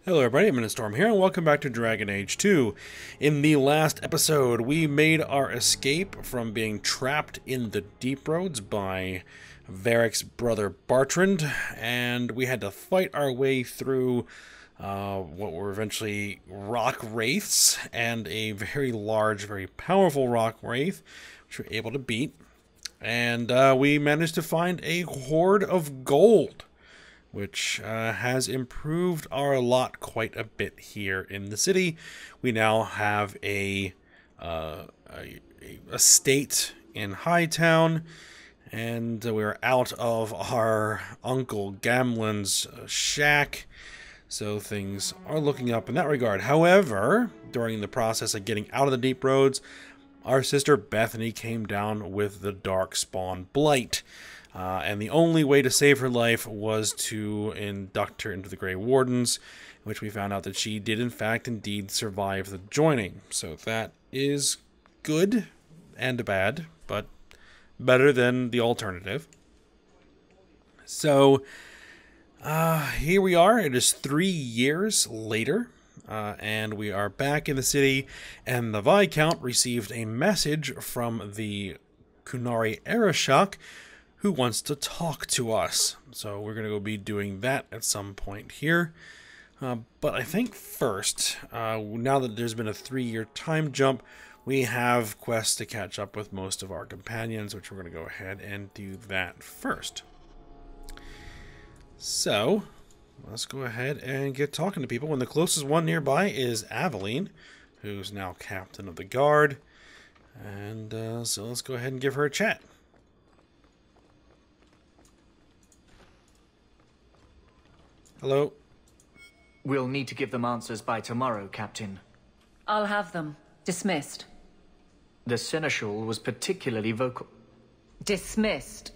Hello everybody, I'm Storm here, and welcome back to Dragon Age 2. In the last episode, we made our escape from being trapped in the Deep Roads by Varric's brother Bartrand, and we had to fight our way through what were eventually rock wraiths, and a very large, very powerful rock wraith, which we were able to beat. And we managed to find a hoard of gold, which has improved our lot quite a bit here in the city. We now have a estate in Hightown, and we're out of our Uncle Gamlen's shack, so things are looking up in that regard. However, during the process of getting out of the Deep Roads, our sister Bethany came down with the Darkspawn Blight. And the only way to save her life was to induct her into the Grey Wardens, in which we found out that she did in fact indeed survive the joining. So that is good and bad, but better than the alternative. So here we are. It is 3 years later, and we are back in the city, and the Viscount received a message from the Kunari Arashok, who wants to talk to us. So we're going to go be doing that at some point here. But I think first, now that there's been a 3-year time jump, we have quests to catch up with most of our companions, which we're going to go ahead and do that first. So let's go ahead and get talking to people. And the closest one nearby is Aveline, who's now captain of the guard. And so let's go ahead and give her a chat. Hello. We'll need to give them answers by tomorrow, Captain. I'll have them. Dismissed. The Seneschal was particularly vocal. Dismissed.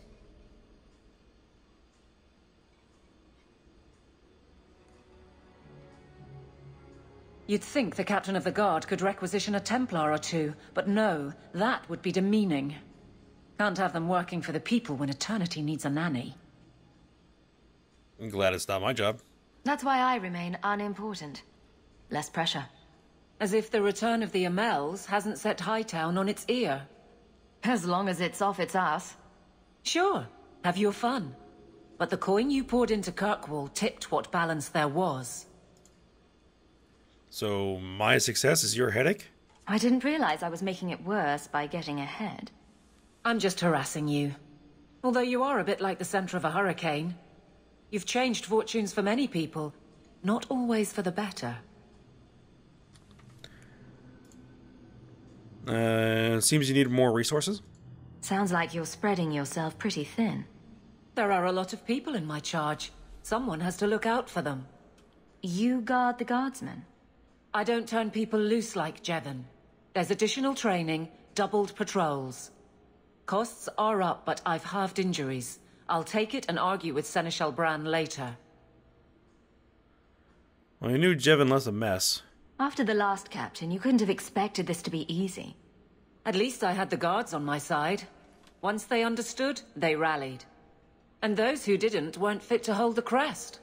You'd think the Captain of the Guard could requisition a Templar or two, but no, that would be demeaning. Can't have them working for the people when eternity needs a nanny. I'm glad it's not my job. That's why I remain unimportant. Less pressure. As if the return of the Amels hasn't set Hightown on its ear. As long as it's off its ass. Sure, have your fun. But the coin you poured into Kirkwall tipped what balance there was. So my success is your headache? I didn't realize I was making it worse by getting ahead. I'm just harassing you. Although you are a bit like the center of a hurricane. You've changed fortunes for many people, not always for the better. Seems you need more resources. Sounds like you're spreading yourself pretty thin. There are a lot of people in my charge. Someone has to look out for them. You guard the guardsmen? I don't turn people loose like Jevon. There's additional training, doubled patrols. Costs are up, but I've halved injuries. I'll take it and argue with Seneschal Bran later. Well, you knew Jevon left a mess. After the last captain, you couldn't have expected this to be easy. At least I had the guards on my side. Once they understood, they rallied. And those who didn't weren't fit to hold the crest.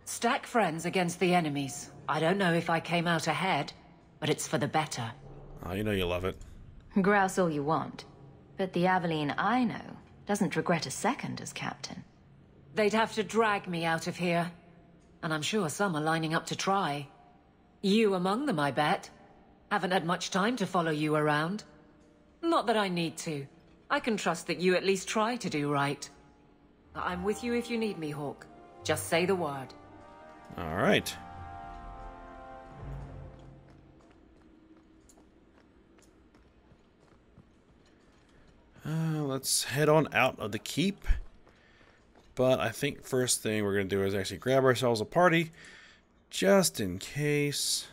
Stack friends against the enemies. I don't know if I came out ahead, but it's for the better. Oh, you know you love it. Grouse all you want. But the Aveline I know doesn't regret a second as captain. They'd have to drag me out of here. And I'm sure some are lining up to try. You among them, I bet. Haven't had much time to follow you around. Not that I need to. I can trust that you at least try to do right. I'm with you if you need me, Hawk. Just say the word. All right. Let's head on out of the keep. But I think first thing we're going to do is actually grab ourselves a party, just in case.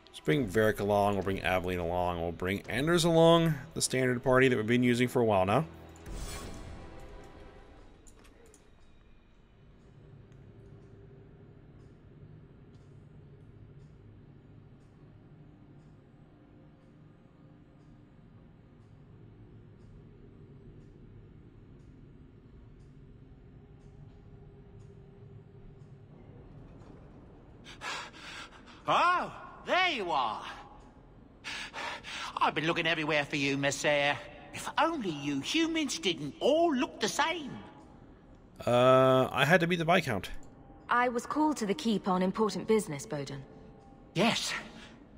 Let's bring Varric along, we'll bring Aveline along, we'll bring Anders along, the standard party that we've been using for a while now. Oh, there you are. I've been looking everywhere for you, Messiah. If only you humans didn't all look the same. I had to beat the Viscount. I was called to the keep on important business, Bowden. Yes,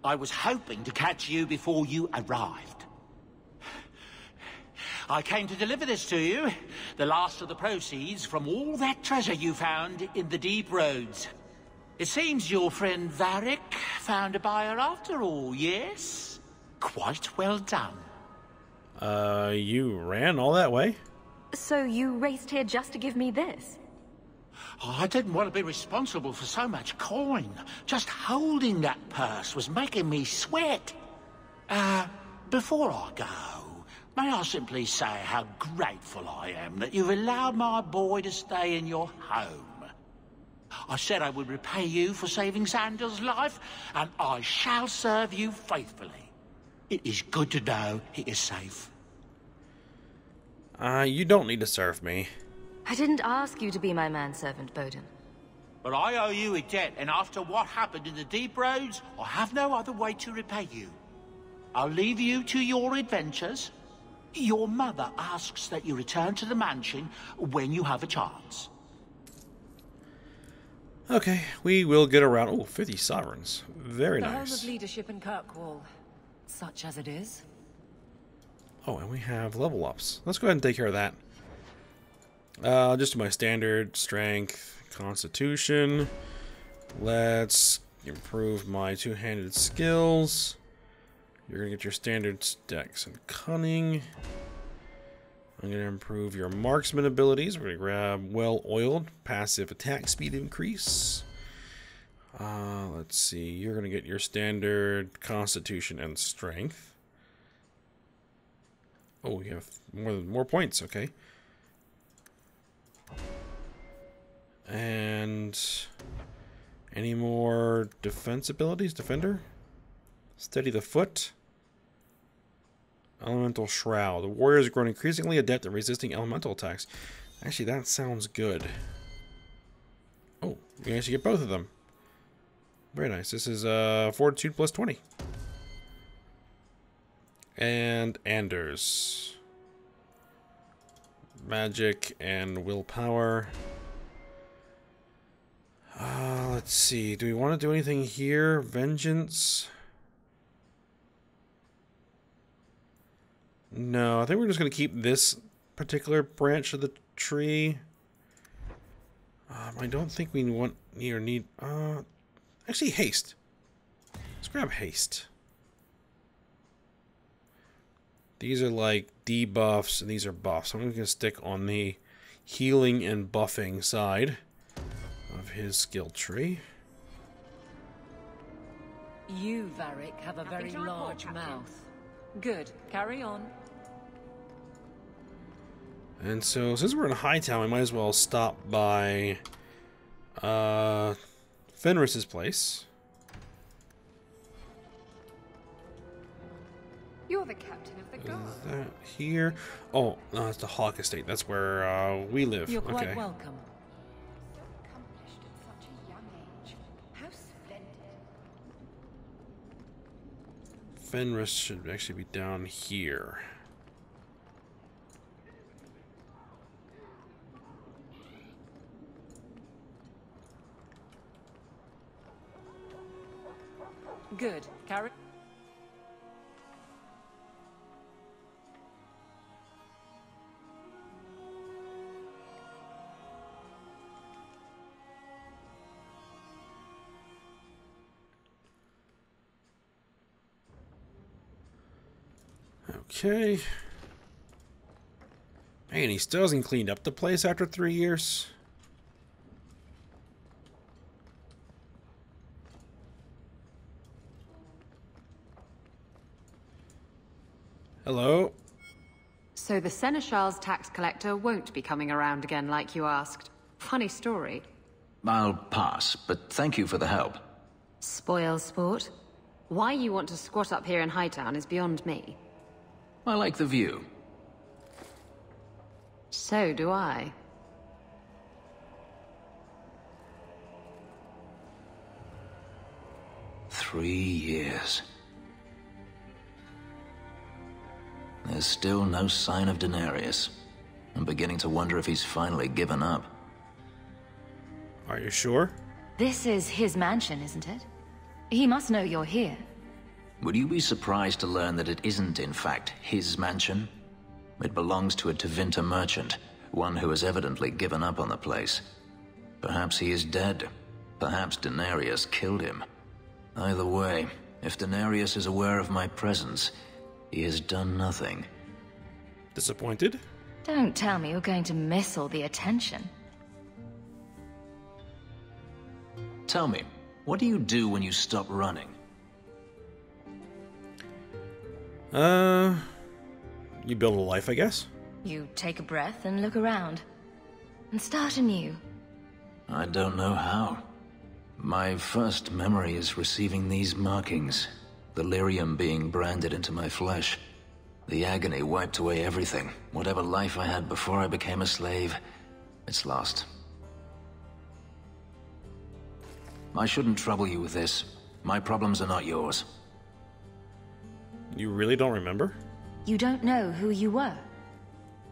I was hoping to catch you before you arrived. I came to deliver this to you, the last of the proceeds from all that treasure you found in the deep roads. It seems your friend Varric found a buyer after all, yes? Quite well done. You ran all that way? So you raced here just to give me this? Oh, I didn't want to be responsible for so much coin. Just holding that purse was making me sweat. Before I go, may I simply say how grateful I am that you've allowed my boy to stay in your home. I said I would repay you for saving Xander's life, and I shall serve you faithfully. It is good to know he is safe. You don't need to serve me. I didn't ask you to be my manservant, Bowden. But I owe you a debt, and after what happened in the deep roads, I have no other way to repay you. I'll leave you to your adventures. Your mother asks that you return to the mansion when you have a chance. Okay, we will get around. Oh, 50 sovereigns. Very The home nice. of leadership in Kirkwall, such as it is. Oh, and we have level ups. Let's go ahead and take care of that. Just do my standard strength, constitution. Let's improve my two-handed skills. You're gonna get your standard dex and cunning. I'm gonna improve your marksman abilities. We're gonna grab well-oiled, passive attack speed increase. Let's see. You're gonna get your standard constitution and strength. Oh, you have more points. Okay. And any more defense abilities? Defender? Steady the foot. Elemental Shroud. The warriors are growing increasingly adept at resisting elemental attacks. Actually, that sounds good. Oh, you actually get both of them. Very nice. This is Fortitude plus 20. And Anders. Magic and willpower. Let's see. Do we want to do anything here? Vengeance? No, I think we're just going to keep this particular branch of the tree. I don't think we need... actually, haste. Let's grab haste. These are like debuffs, and these are buffs. I'm going to stick on the healing and buffing side of his skill tree. You, Varric, have a very large mouth. Good. Carry on. And so, since we're in Hightown, we might as well stop by Fenris's place. You're the captain of the guard. Is that here? Oh, no, it's the Hawk Estate. That's where we live. You're quite okay. welcome. So accomplished at such a young age. How splendid. Fenris should actually be down here. Good. Carry... Okay. Man, he still hasn't cleaned up the place after 3 years. Hello? So the Seneschal's tax collector won't be coming around again like you asked. Funny story. I'll pass, but thank you for the help. Spoil sport. Why you want to squat up here in Hightown is beyond me. I like the view. So do I. 3 years. There's still no sign of Daenerys. I'm beginning to wonder if he's finally given up. Are you sure? This is his mansion, isn't it? He must know you're here. Would you be surprised to learn that it isn't, in fact, his mansion? It belongs to a Tevinter merchant, one who has evidently given up on the place. Perhaps he is dead. Perhaps Daenerys killed him. Either way, if Daenerys is aware of my presence, he has done nothing. Disappointed? Don't tell me you're going to miss all the attention. Tell me, what do you do when you stop running? You build a life, I guess? You take a breath and look around. And start anew. I don't know how. My first memory is receiving these markings. The lyrium being branded into my flesh. The agony wiped away everything. Whatever life I had before I became a slave, it's lost. I shouldn't trouble you with this. My problems are not yours. You really don't remember? You don't know who you were.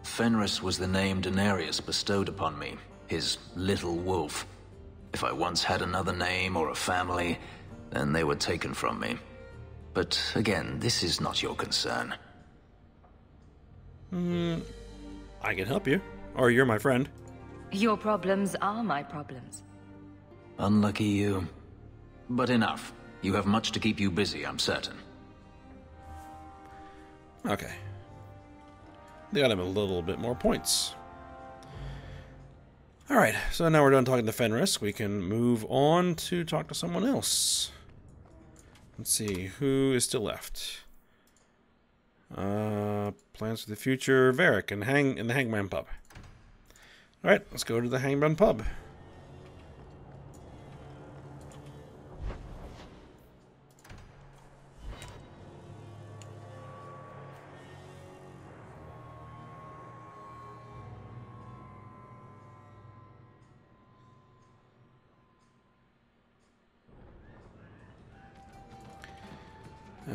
Fenris was the name Daenerys bestowed upon me, his little wolf. If I once had another name or a family, then they were taken from me. But again, this is not your concern. I can help you. Or you're my friend. Your problems are my problems. Unlucky you. But enough. You have much to keep you busy, I'm certain. Okay. They got him a little bit more points. Alright, so now we're done talking to Fenris. We can move on to talk to someone else. Let's see, who is still left? Plans for the future, Varric and the Hangman Pub. Alright, let's go to the Hangman Pub.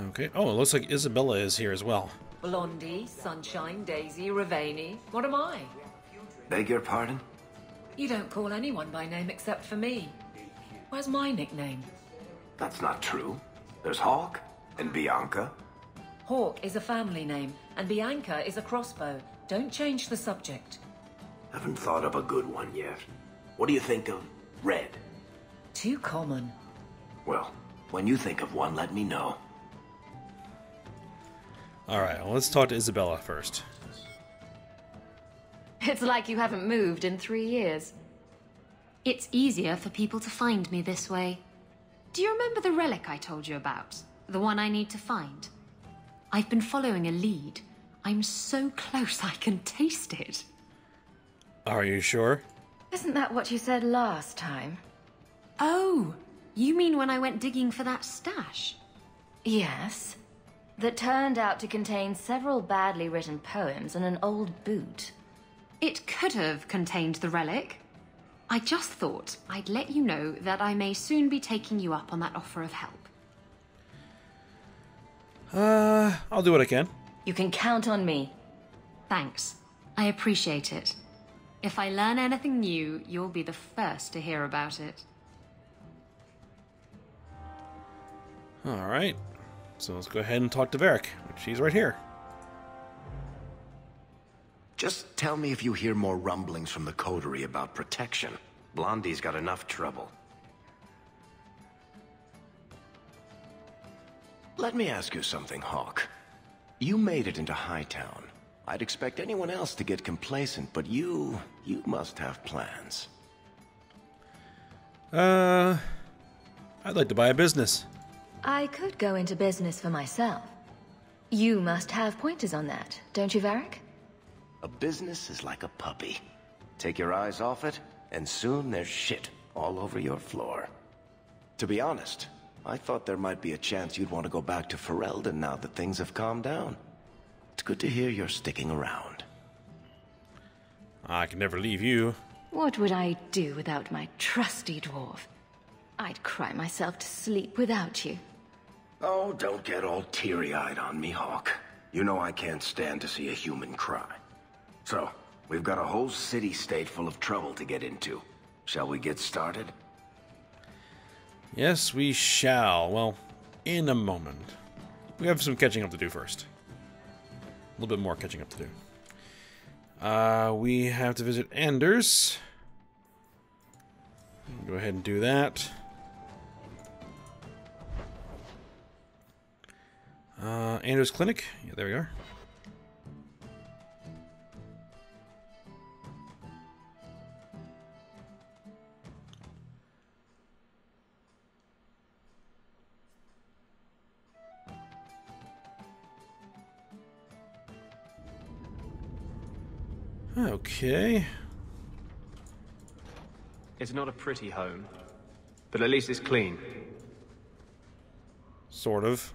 Okay. Oh, it looks like Isabella is here as well. Blondie, Sunshine, Daisy, Ravani. What am I? Beg your pardon? You don't call anyone by name except for me. Where's my nickname? That's not true. There's Hawk and Bianca. Hawk is a family name, and Bianca is a crossbow. Don't change the subject. Haven't thought of a good one yet. What do you think of Red? Too common. Well, when you think of one, let me know. Alright, well, let's talk to Isabella first. It's like you haven't moved in 3 years. It's easier for people to find me this way. Do you remember the relic I told you about? The one I need to find? I've been following a lead. I'm so close I can taste it. Are you sure? Isn't that what you said last time? Oh, you mean when I went digging for that stash? Yes. That turned out to contain several badly written poems and an old boot. It could have contained the relic. I just thought I'd let you know that I may soon be taking you up on that offer of help. I'll do what I can. You can count on me. Thanks. I appreciate it. If I learn anything new, you'll be the first to hear about it. Alright. So let's go ahead and talk to Varric. She's right here. Just tell me if you hear more rumblings from the coterie about protection. Blondie's got enough trouble. Let me ask you something, Hawk. You made it into Hightown. I'd expect anyone else to get complacent, but you must have plans. I'd like to buy a business. I could go into business for myself. You must have pointers on that, don't you, Varric? A business is like a puppy. Take your eyes off it, and soon there's shit all over your floor. To be honest, I thought there might be a chance you'd want to go back to Ferelden now that things have calmed down. It's good to hear you're sticking around. I can never leave you. What would I do without my trusty dwarf? I'd cry myself to sleep without you. Oh, don't get all teary-eyed on me, Hawk. You know I can't stand to see a human cry. So, we've got a whole city-state full of trouble to get into. Shall we get started? Yes, we shall. Well, in a moment. We have some catching up to do first. A little bit more catching up to do. We have to visit Anders. Go ahead and do that. Anders Clinic. Yeah, there we are. Okay. It's not a pretty home, but at least it's clean. Sort of.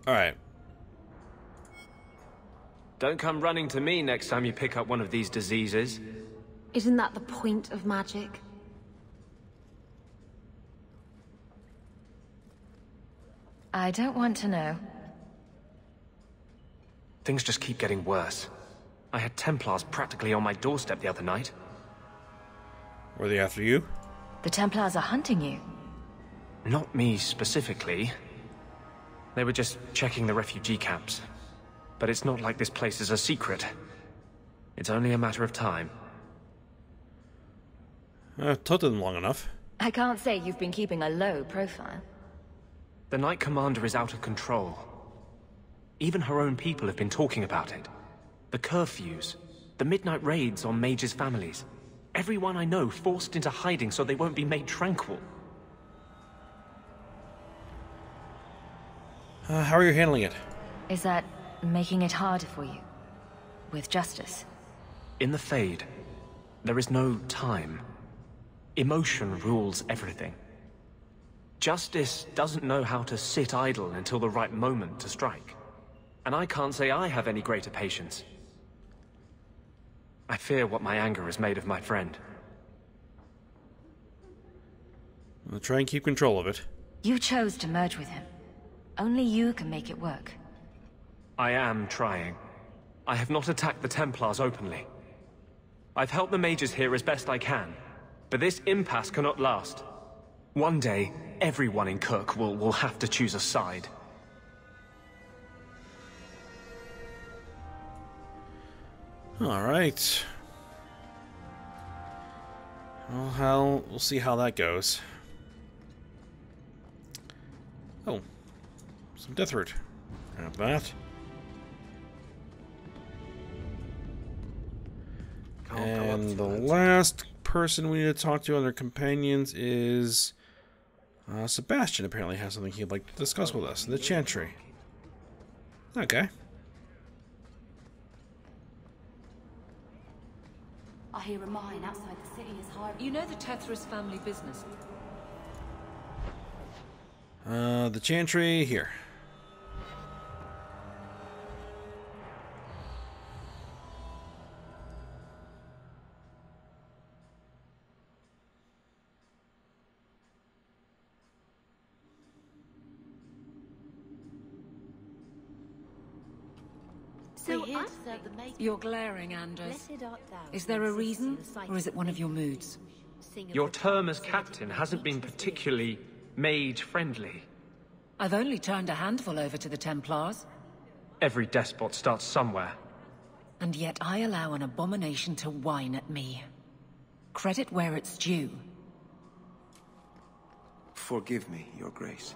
Alright. Don't come running to me next time you pick up one of these diseases. Isn't that the point of magic? I don't want to know. Things just keep getting worse. I had Templars practically on my doorstep the other night. Were they after you? The Templars are hunting you. Not me specifically. They were just checking the refugee camps. But it's not like this place is a secret. It's only a matter of time. Took them long enough. I can't say you've been keeping a low profile. The Knight Commander is out of control. Even her own people have been talking about it. The curfews, the midnight raids on mages' families. Everyone I know forced into hiding so they won't be made tranquil. How are you handling it? Is that making it harder for you? With justice? In the Fade, there is no time. Emotion rules everything. Justice doesn't know how to sit idle until the right moment to strike. And I can't say I have any greater patience. I fear what my anger has made of my friend. I'll try and keep control of it. You chose to merge with him. Only you can make it work. I am trying. I have not attacked the Templars openly. I've helped the mages here as best I can, but this impasse cannot last. One day, everyone in Kirk will have to choose a side. All right. Well, we'll see how that goes. Oh, some death root. Grab that. And the last person we need to talk to on their companions is Sebastian. Apparently has something he'd like to discuss with us. The Chantry. Okay. I hear a mine outside the city is hard. You know the Tethras family business? The Chantry here. So You're glaring, Anders. Is there a reason, or is it one of your moods? Your term as captain hasn't been particularly mage-friendly. I've only turned a handful over to the Templars. Every despot starts somewhere. And yet I allow an abomination to whine at me. Credit where it's due. Forgive me, Your Grace.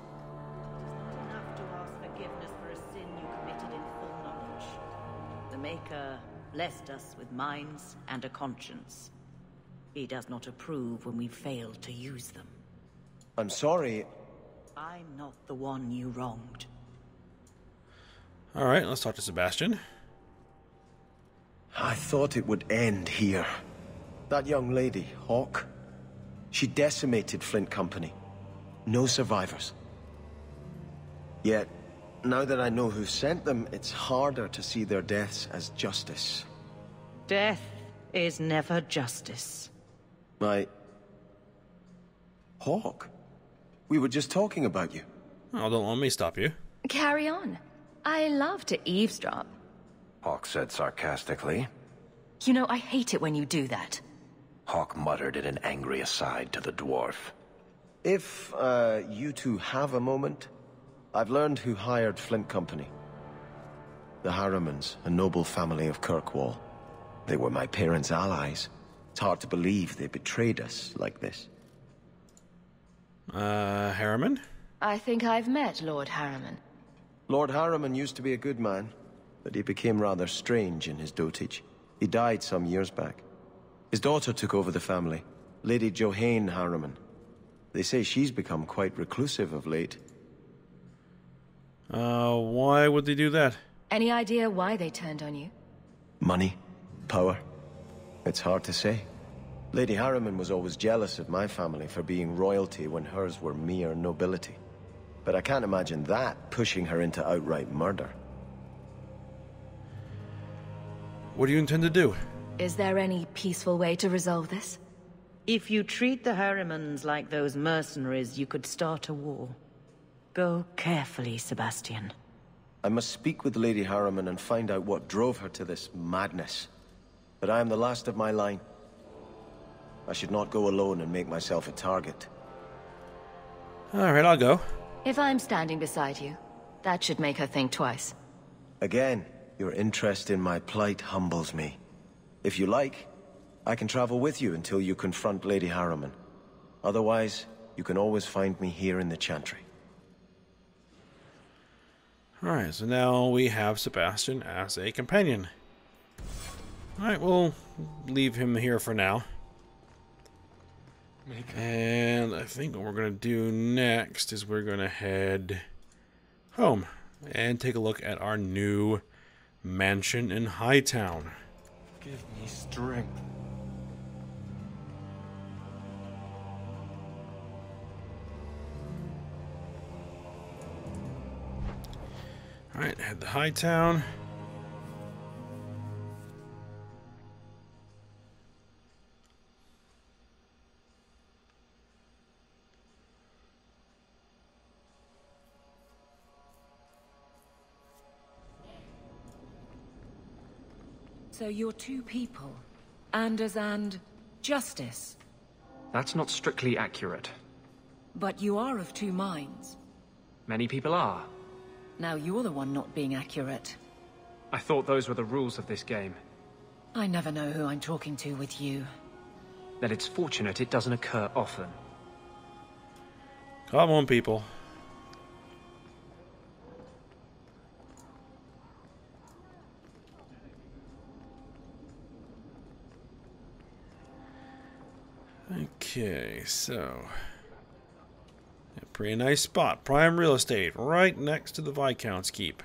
Enough to ask forgiveness for a sin you committed in full knowledge. The Maker blessed us with minds and a conscience. He does not approve when we fail to use them. I'm sorry. I'm not the one you wronged. Alright, let's talk to Sebastian. I thought it would end here. That young lady, Hawk, she decimated Flint Company. No survivors. Yet, now that I know who sent them, it's harder to see their deaths as justice. Death is never justice. Hawk? We were just talking about you. Oh, don't let me stop you. Carry on. I love to eavesdrop. Hawk said sarcastically. You know, I hate it when you do that. Hawk muttered in an angry aside to the dwarf. If, you two have a moment, I've learned who hired Flint Company. The Harrimans, a noble family of Kirkwall. They were my parents' allies. It's hard to believe they betrayed us like this. Harriman? I think I've met Lord Harriman. Lord Harriman used to be a good man, but he became rather strange in his dotage. He died some years back. His daughter took over the family, Lady Johanne Harriman. They say she's become quite reclusive of late. Why would they do that? Any idea why they turned on you? Money? Power? It's hard to say. Lady Harriman was always jealous of my family for being royalty when hers were mere nobility. But I can't imagine that pushing her into outright murder. What do you intend to do? Is there any peaceful way to resolve this? If you treat the Harrimans like those mercenaries, you could start a war. Go carefully, Sebastian. I must speak with Lady Harriman and find out what drove her to this madness. But I am the last of my line. I should not go alone and make myself a target. Alright, I'll go. If I'm standing beside you, that should make her think twice. Again, your interest in my plight humbles me. If you like, I can travel with you until you confront Lady Harriman. Otherwise, you can always find me here in the Chantry. Alright, so now we have Sebastian as a companion. Alright, we'll leave him here for now. And I think what we're going to do next is we're going to head home and take a look at our new mansion in Hightown. Give me strength. Alright, head to Hightown. So you're two people. Anders and Justice. That's not strictly accurate. But you are of two minds. Many people are. Now you're the one not being accurate. I thought those were the rules of this game. I never know who I'm talking to with you. Then it's fortunate it doesn't occur often. Come on, people. Okay, so a pretty nice spot. Prime real estate, right next to the Viscount's Keep.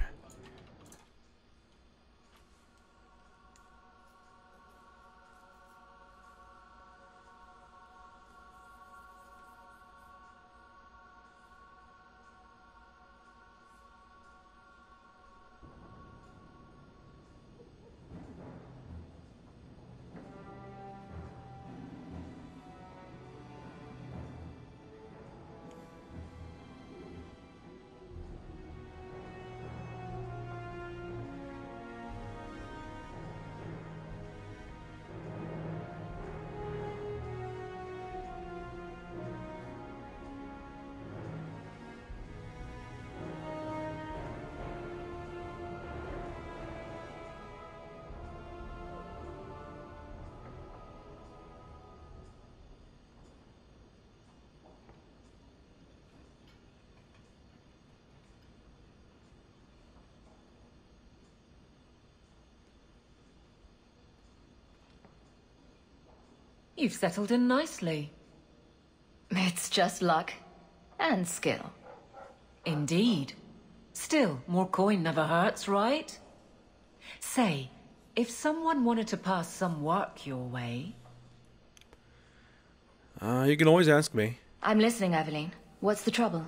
You've settled in nicely. It's just luck. And skill. Indeed. Still, more coin never hurts, right? Say, if someone wanted to pass some work your way... You can always ask me. I'm listening, Aveline. What's the trouble?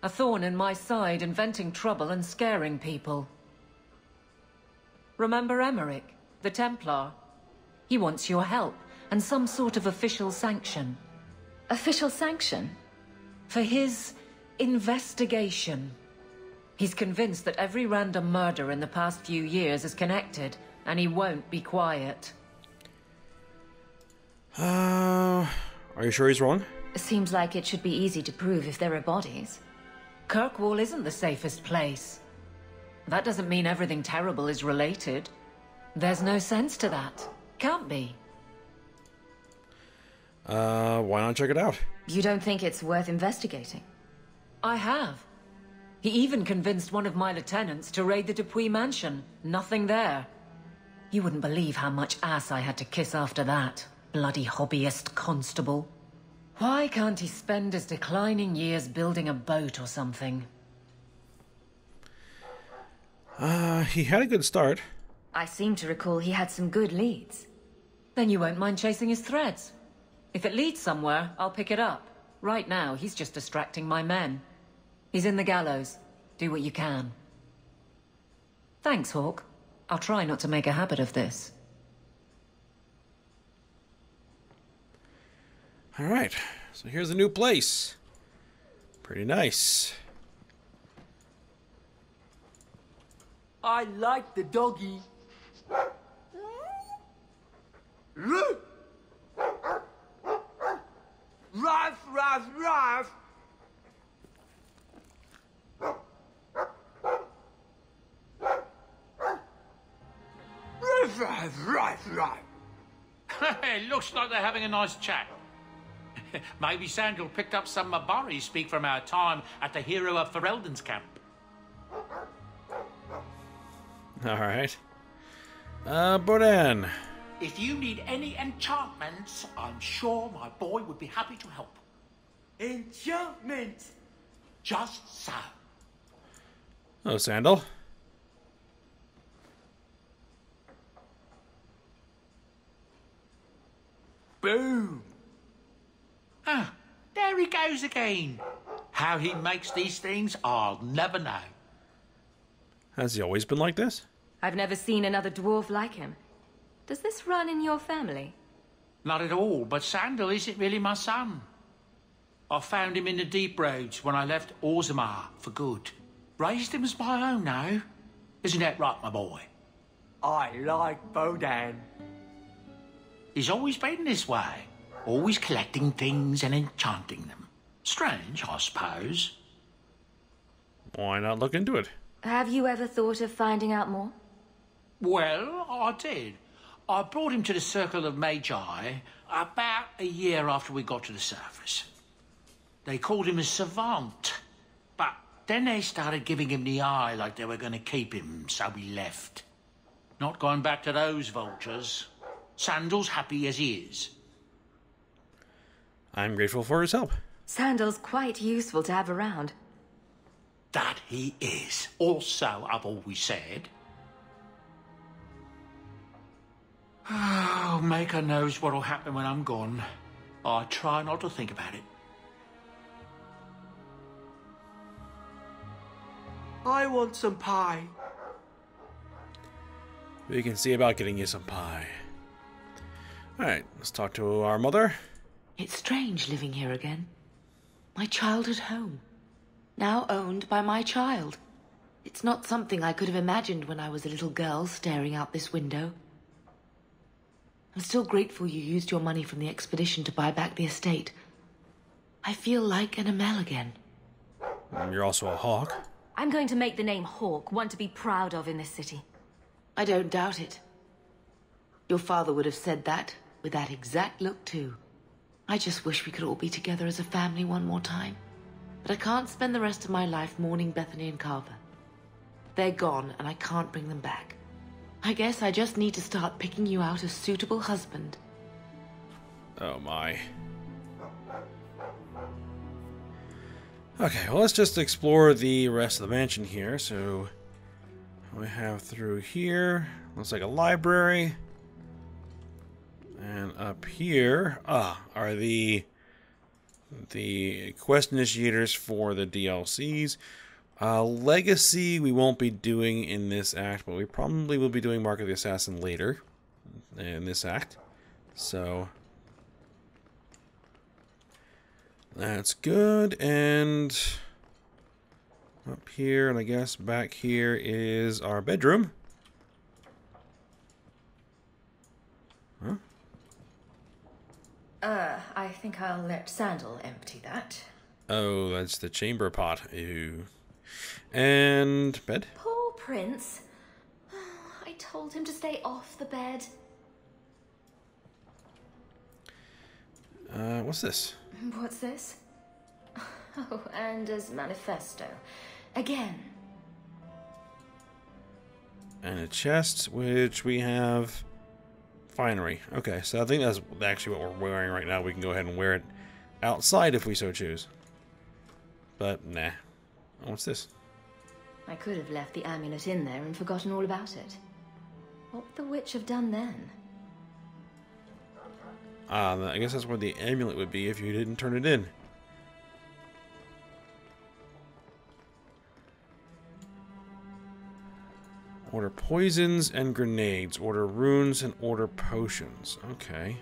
A thorn in my side, inventing trouble and scaring people. Remember Emmerich, the Templar? He wants your help, and some sort of official sanction. Official sanction? For his investigation. He's convinced that every random murder in the past few years is connected, and he won't be quiet. Are you sure he's wrong? Seems like it should be easy to prove if there are bodies. Kirkwall isn't the safest place. That doesn't mean everything terrible is related. There's no sense to that. Can't be. Why not check it out? You don't think it's worth investigating? I have. He even convinced one of my lieutenants to raid the Dupuis mansion. Nothing there. You wouldn't believe how much ass I had to kiss after that. Bloody hobbyist constable. Why can't he spend his declining years building a boat or something? He had a good start. I seem to recall he had some good leads. Then you won't mind chasing his threads. If it leads somewhere, I'll pick it up. Right now, he's just distracting my men. He's in the gallows. Do what you can. Thanks, Hawk. I'll try not to make a habit of this. Alright, so here's a new place. Pretty nice. I like the doggy. Ruff, ruff, ruff. It looks like they're having a nice chat. Maybe Sandal picked up some Mabari speak from our time at the Hero of Ferelden's camp. Alright. Bodan. If you need any enchantments, I'm sure my boy would be happy to help. Enchantment! Just so. Oh, Sandal. Boom! Ah, there he goes again. How he makes these things, I'll never know. Has he always been like this? I've never seen another dwarf like him. Does this run in your family? Not at all, but Sandal isn't really my son. I found him in the deep roads when I left Orzammar for good. Raised him as my own now. Isn't that right, my boy? I like Bodan. He's always been this way. Always collecting things and enchanting them. Strange, I suppose. Why not look into it? Have you ever thought of finding out more? Well, I did. I brought him to the Circle of Magi about a year after we got to the surface. They called him a savant, but then they started giving him the eye like they were going to keep him, so we left. Not going back to those vultures. Sandal's happy as he is. I'm grateful for his help. Sandal's quite useful to have around. That he is. Also, I've always said. Oh, Maker knows what'll happen when I'm gone. I try not to think about it. I want some pie. We can see about getting you some pie. Alright, let's talk to our mother. It's strange living here again. My childhood home. Now owned by my child. It's not something I could have imagined when I was a little girl staring out this window. I'm still grateful you used your money from the expedition to buy back the estate. I feel like an Amel again. You're also a hawk. I'm going to make the name Hawk one to be proud of in this city. I don't doubt it. Your father would have said that, with that exact look too. I just wish we could all be together as a family one more time. But I can't spend the rest of my life mourning Bethany and Carver. They're gone, and I can't bring them back. I guess I just need to start picking you out a suitable husband. Oh my. Okay, well let's just explore the rest of the mansion here. So we have through here, looks like a library. And up here, are the quest initiators for the DLCs. Legacy we won't be doing in this act, but we probably will be doing Mark of the Assassin later in this act. So That's good. And up here, and I guess back here is our bedroom. Huh? I think I'll let Sandal empty that. Oh, that's the chamber pot. Ew. And bed. Poor Prince. I told him to stay off the bed. What's this? What's this? Oh, Anders' manifesto. Again. And a chest, which we have finery. Okay, so I think that's actually what we're wearing right now. We can go ahead and wear it outside if we so choose. But, nah. What's this? I could have left the amulet in there and forgotten all about it. What would the witch have done then? I guess that's where the amulet would be if you didn't turn it in. Order poisons and grenades. Order runes and order potions. Okay.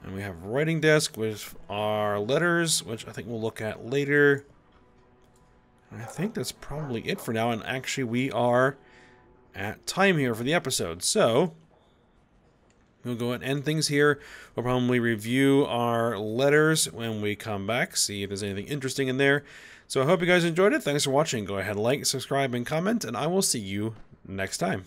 And we have writing desk with our letters, which I think we'll look at later. I think that's probably it for now. And actually, we are at time here for the episode. So we'll go and end things here. We'll probably review our letters when we come back, see if there's anything interesting in there. So I hope you guys enjoyed it. Thanks for watching. Go ahead, like, subscribe, and comment, and I will see you next time.